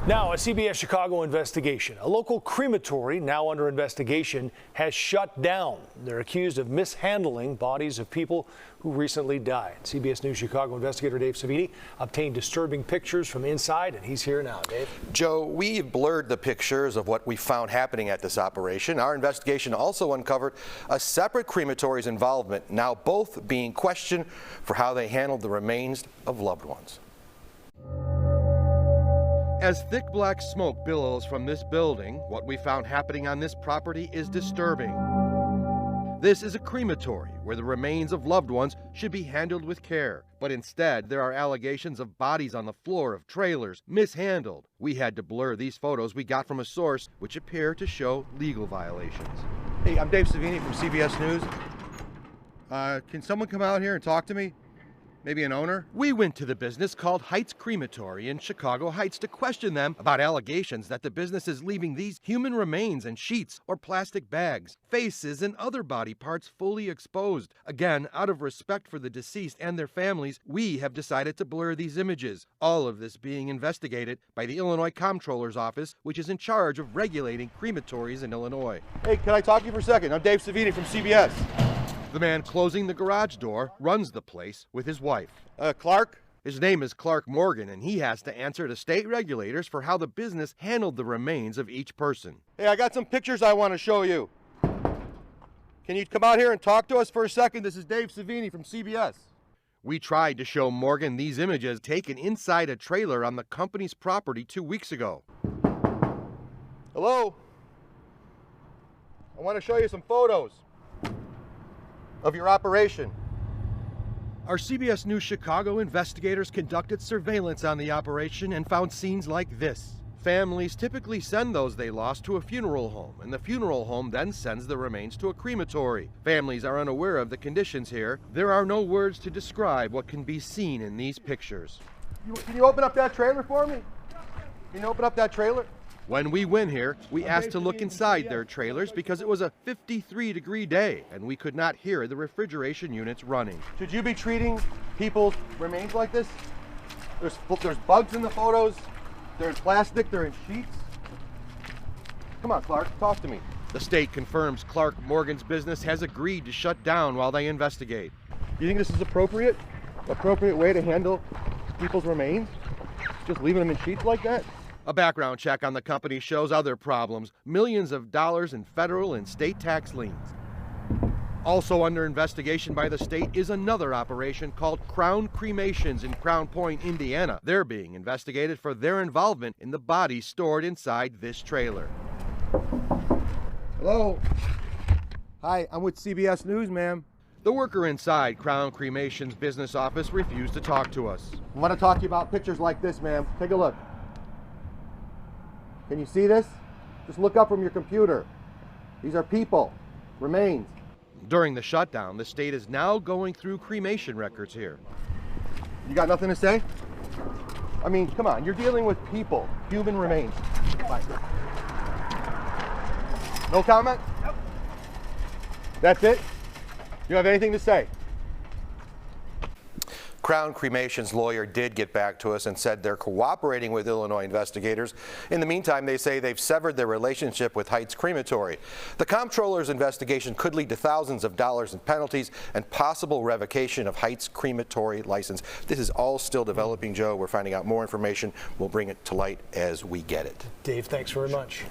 Now, a CBS Chicago investigation. A local crematory, now under investigation, has shut down. They're accused of mishandling bodies of people who recently died. CBS News Chicago investigator Dave Savini obtained disturbing pictures from inside, and he's here now. Dave? Joe, we blurred the pictures of what we found happening at this operation. Our investigation also uncovered a separate crematory's involvement, now both being questioned for how they handled the remains of loved ones. As thick black smoke billows from this building, what we found happening on this property is disturbing. This is a crematory where the remains of loved ones should be handled with care. But instead, there are allegations of bodies on the floor of trailers, mishandled. We had to blur these photos we got from a source which appear to show legal violations. Hey, I'm Dave Savini from CBS News. Can someone come out here and talk to me? Maybe an owner? We went to the business called Heights Crematory in Chicago Heights to question them about allegations that the business is leaving these human remains in sheets or plastic bags, faces and other body parts fully exposed. Again, out of respect for the deceased and their families, we have decided to blur these images. All of this being investigated by the Illinois Comptroller's Office, which is in charge of regulating crematories in Illinois. Hey, can I talk to you for a second? I'm Dave Savini from CBS. The man closing the garage door runs the place with his wife. Clark? His name is Clark Morgan, and he has to answer to state regulators for how the business handled the remains of each person. Hey, I got some pictures I want to show you. Can you come out here and talk to us for a second? This is Dave Savini from CBS. We tried to show Morgan these images taken inside a trailer on the company's property 2 weeks ago. Hello? I want to show you some photos of your operation. Our CBS News Chicago investigators conducted surveillance on the operation and found scenes like this. Families typically send those they lost to a funeral home, and the funeral home then sends the remains to a crematory. Families are unaware of the conditions here. There are no words to describe what can be seen in these pictures. Can you open up that trailer for me? Can you open up that trailer? When we went here, we asked to look inside their trailers because it was a 53-degree day and we could not hear the refrigeration units running. Should you be treating people's remains like this? There's bugs in the photos. They're in plastic. They're in sheets. Come on, Clark, talk to me. The state confirms Clark Morgan's business has agreed to shut down while they investigate. Do you think this is appropriate? Appropriate way to handle people's remains? Just leaving them in sheets like that? A background check on the company shows other problems, millions of dollars in federal and state tax liens. Also under investigation by the state is another operation called Crown Cremations in Crown Point, Indiana. They're being investigated for their involvement in the bodies stored inside this trailer. Hello? Hi, I'm with CBS News, ma'am. The worker inside Crown Cremation's business office refused to talk to us. I want to talk to you about pictures like this, ma'am. Take a look. Can you see this? Just look up from your computer. These are people, remains. During the shutdown, the state is now going through cremation records here. You got nothing to say? I mean, come on, you're dealing with people, human remains. Bye. No comment? Nope. That's it? You don't have anything to say? Crown Cremation's lawyer did get back to us and said they're cooperating with Illinois investigators. In the meantime, they say they've severed their relationship with Heights Crematory. The comptroller's investigation could lead to thousands of dollars in penalties and possible revocation of Heights Crematory license. This is all still developing, Joe. We're finding out more information. We'll bring it to light as we get it. Dave, thanks very much.